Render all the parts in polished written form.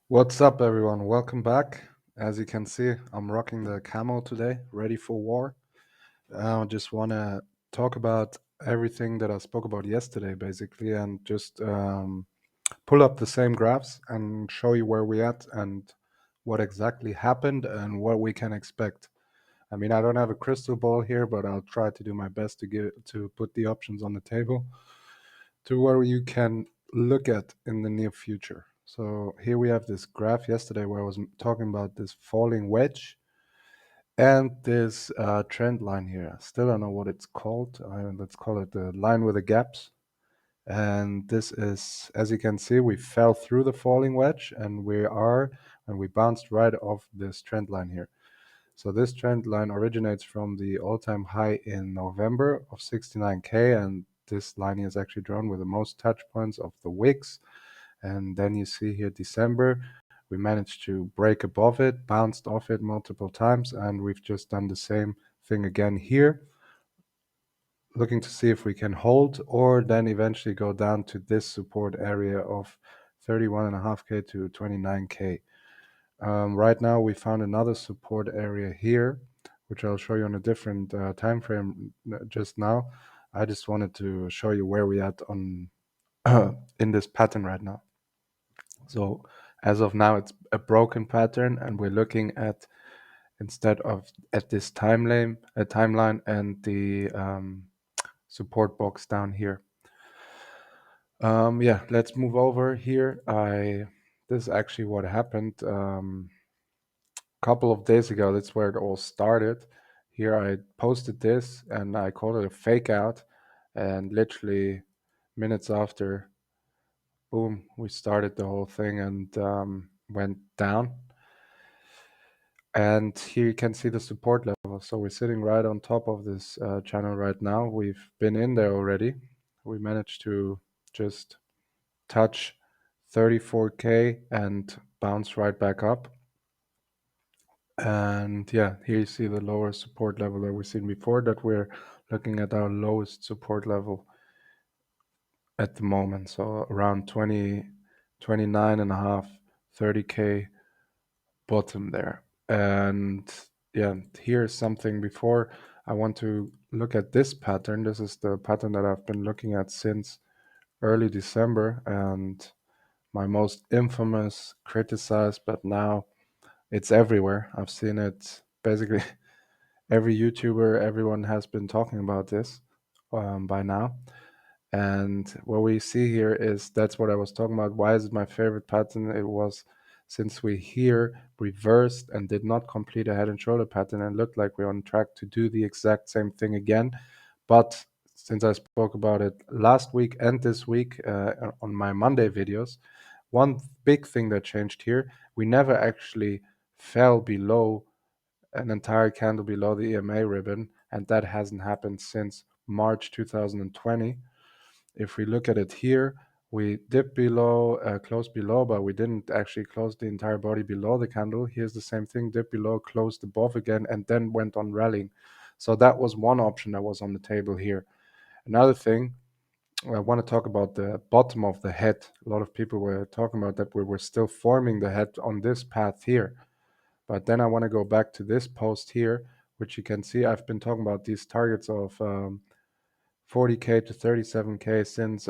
What's up, everyone? Welcome back. As you can see, I'm rocking the camo today, ready for war. I just want to talk about everything that I spoke about yesterday, basically, and just pull up the same graphs and show you where we're at and what exactly happened and what we can expect. I mean, I don't have a crystal ball here, but I'll try to do my best to put the options on the table to where you can look at in the near future. So here we have this graph yesterday where I was talking about this falling wedge and this trend line here. Still don't know what it's called. Let's call it the line with the gaps. And this is, as you can see, we fell through the falling wedge and we bounced right off this trend line here. So this trend line originates from the all-time high in November of 69K, and this line is actually drawn with the most touch points of the wicks. And then you see here December, we managed to break above it, bounced off it multiple times, and we've just done the same thing again here, looking to see if we can hold or then eventually go down to this support area of 31.5K to 29K. Right now, we found another support area here, which I'll show you on a different time frame just now. I just wanted to show you where we at on in this pattern right now. So as of now, it's a broken pattern, and we're looking at instead of at this timeline and the support box down here. Yeah, let's move over here. This is actually what happened. Couple of days ago, that's where it all started. Here I posted this and I called it a fake out, and literally minutes after, boom, we started the whole thing and went down. And here you can see the support level. So we're sitting right on top of this channel right now. We've been in there already. We managed to just touch 34K and bounce right back up. And yeah, here you see the lower support level that we've seen before, that we're looking at our lowest support level at the moment. So around 20, 29 and a half, 30K bottom there. And yeah, here's something before I want to look at this pattern. This is the pattern that I've been looking at since early December and my most infamous, criticized, but now it's everywhere. I've seen it basically every YouTuber, everyone has been talking about this by now. And what we see here is that's what I was talking about. Why is it my favorite pattern? It was since we here reversed and did not complete a head and shoulder pattern and looked like we're on track to do the exact same thing again. But since I spoke about it last week and this week on my Monday videos, one big thing that changed here, we never actually fell below an entire candle below the EMA ribbon, and that hasn't happened since March 2020. If we look at it here, we dipped below, closed below, but we didn't actually close the entire body below the candle. Here's the same thing, dip below, closed above again, and then went on rallying. So that was one option that was on the table here. Another thing, I want to talk about the bottom of the head. A lot of people were talking about that we were still forming the head on this path here. But then I want to go back to this post here, which you can see I've been talking about these targets of 40K to 37K since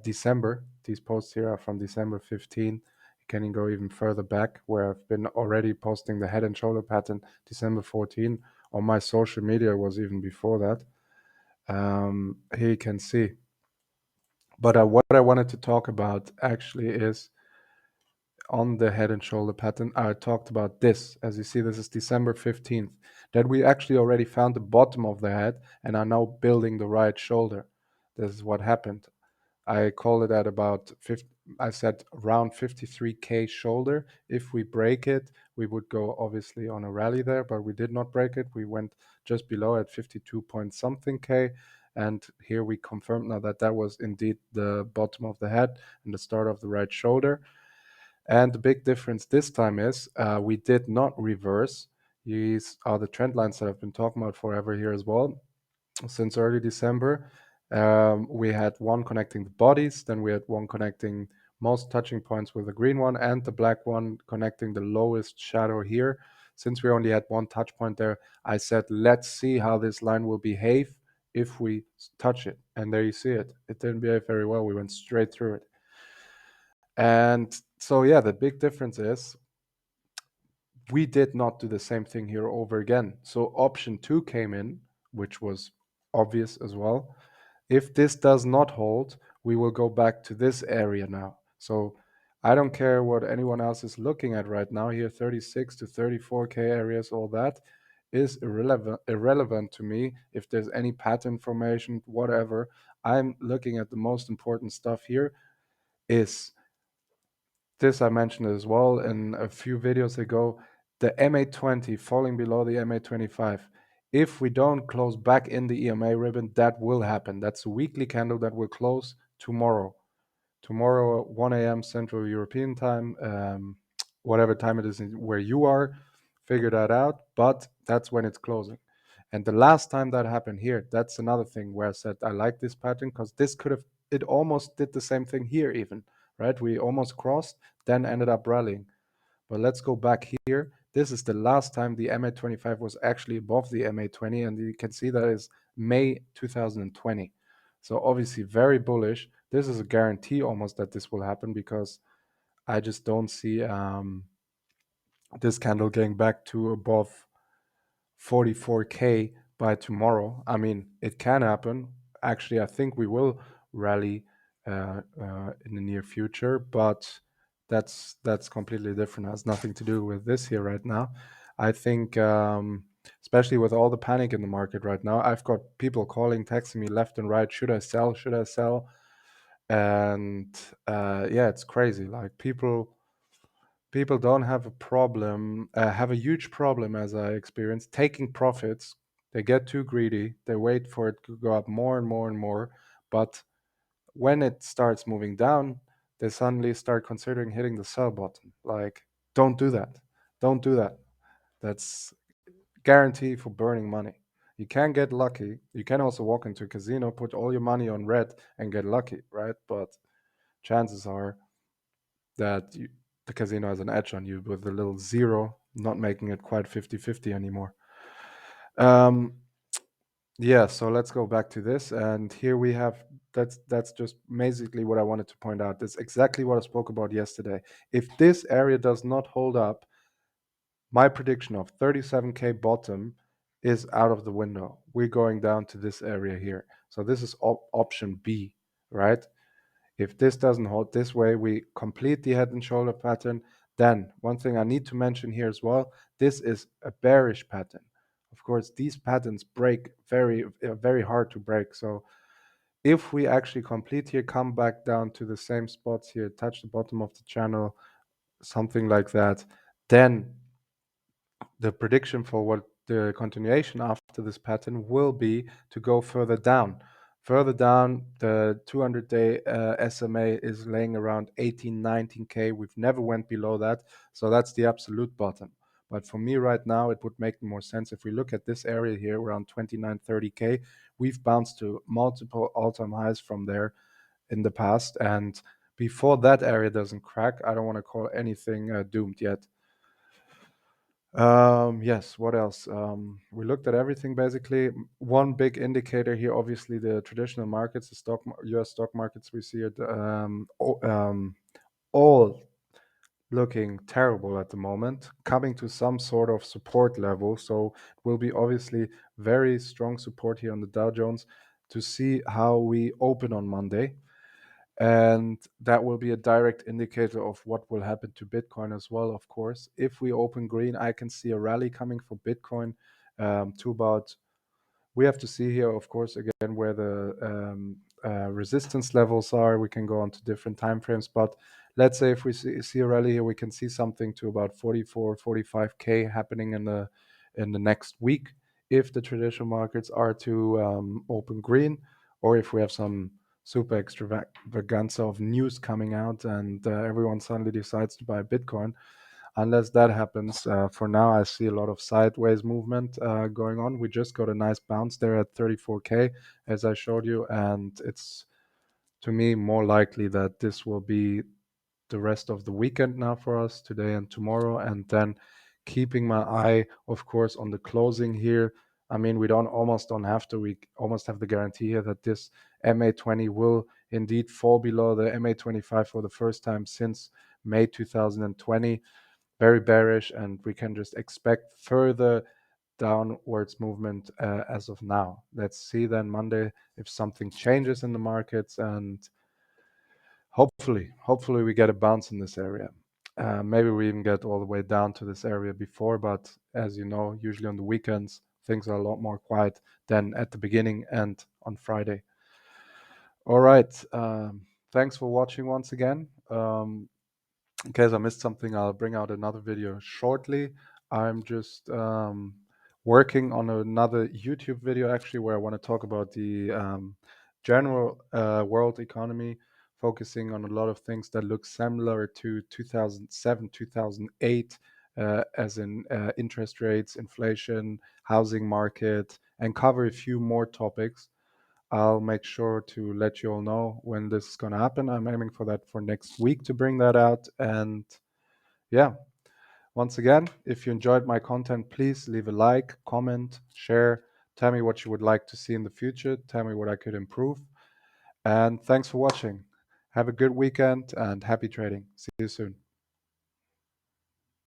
December. These posts here are from December 15. You can go even further back where I've been already posting the head and shoulder pattern December 14. On my social media was even before that. Here you can see. But what I wanted to talk about actually is on the head and shoulder pattern, I talked about this. As you see, this is December 15th, that we actually already found the bottom of the head and are now building the right shoulder. This is what happened. I call it at about 50, I said around 53K shoulder. If we break it, we would go obviously on a rally there, but we did not break it. We went just below at 52 point something K. And here we confirmed now that that was indeed the bottom of the head and the start of the right shoulder. And the big difference this time is we did not reverse. These are the trend lines that I've been talking about forever here as well. Since early December, we had one connecting the bodies, then we had one connecting most touching points with the green one and the black one connecting the lowest shadow here. Since we only had one touch point there, I said, let's see how this line will behave if we touch it. And there you see it. It didn't behave very well. We went straight through it. And so, yeah, the big difference is we did not do the same thing here over again. So option 2 came in, which was obvious as well. If this does not hold, we will go back to this area now. So I don't care what anyone else is looking at right now here, 36 to 34K areas, all that is irrelevant to me. If there's any pattern formation, whatever, I'm looking at the most important stuff here is this. I mentioned as well in a few videos ago, the MA20 falling below the MA25. If we don't close back in the EMA ribbon, that will happen. That's a weekly candle that will close tomorrow. Tomorrow at 1 a.m. Central European time, whatever time it is where you are, figure that out. But that's when it's closing. And the last time that happened here, that's another thing where I said I like this pattern because this could have, it almost did the same thing here even, right? We almost crossed, then ended up rallying. But let's go back here. This is the last time the MA25 was actually above the MA20, and you can see that is May 2020. So obviously very bullish. This is a guarantee almost that this will happen because I just don't see this candle getting back to above 44K by tomorrow. I mean, it can happen. Actually, I think we will rally in the near future, but that's completely different. It has nothing to do with this here right now. I think, especially with all the panic in the market right now, I've got people calling, texting me left and right. Should I sell? Should I sell? And yeah, it's crazy. Like people don't have a problem, have a huge problem, as I experienced, taking profits. They get too greedy. They wait for it to go up more and more and more. But when it starts moving down, they suddenly start considering hitting the sell button. Like, don't do that. Don't do that. That's guarantee for burning money. You can get lucky. You can also walk into a casino, put all your money on red and get lucky, right? But chances are that the casino has an edge on you with a little zero, not making it quite 50-50 anymore. Um, yeah, so let's go back to this. And here we have, that's just basically what I wanted to point out. That's exactly what I spoke about yesterday. If this area does not hold up, my prediction of 37K bottom is out of the window. We're going down to this area here. So this is option B, right? If this doesn't hold this way, we complete the head and shoulder pattern. Then one thing I need to mention here as well, this is a bearish pattern. Of course, these patterns break very hard to break. So if we actually complete here, come back down to the same spots here, touch the bottom of the channel, something like that, then the prediction for what the continuation after this pattern will be to go further down. Further down, the 200-day SMA is laying around 18, 19K. We've never went below that. So that's the absolute bottom. But for me right now, it would make more sense if we look at this area here around 29, 30K. We've bounced to multiple all-time highs from there in the past. And before that area doesn't crack, I don't want to call anything doomed yet. Yes, what else? We looked at everything basically. One big indicator here, obviously, the traditional markets, the US stock markets, we see it all looking terrible at the moment, coming to some sort of support level. So it will be obviously very strong support here on the Dow Jones to see how we open on Monday. And that will be a direct indicator of what will happen to Bitcoin as well, of course. If we open green, I can see a rally coming for Bitcoin to about, we have to see here, of course, again, where the resistance levels are. We can go on to different time frames, but let's say if we see a rally here, we can see something to about 44, 45K happening in the next week if the traditional markets are to open green, or if we have some super extravaganza of news coming out and everyone suddenly decides to buy Bitcoin. Unless that happens, for now, I see a lot of sideways movement going on. We just got a nice bounce there at 34K, as I showed you, and it's, to me, more likely that this will be the rest of the weekend now for us, today and tomorrow, and then keeping my eye, of course, on the closing here. I mean, we almost don't have to. We almost have the guarantee here that this MA20 will indeed fall below the MA25 for the first time since May 2020. Very bearish, and we can just expect further downwards movement as of now. Let's see then Monday if something changes in the markets, and hopefully we get a bounce in this area. Maybe we even get all the way down to this area before, but as you know, usually on the weekends things are a lot more quiet than at the beginning and on Friday. All right, thanks for watching once again. In case I missed something, I'll bring out another video shortly. I'm just working on another YouTube video actually, where I want to talk about the general world economy, focusing on a lot of things that look similar to 2007, 2008, as in interest rates, inflation, housing market, and cover a few more topics. I'll make sure to let you all know when this is going to happen. I'm aiming for that for next week to bring that out. And yeah, once again, if you enjoyed my content, please leave a like, comment, share, tell me what you would like to see in the future, tell me what I could improve. And thanks for watching. Have a good weekend and happy trading. See you soon.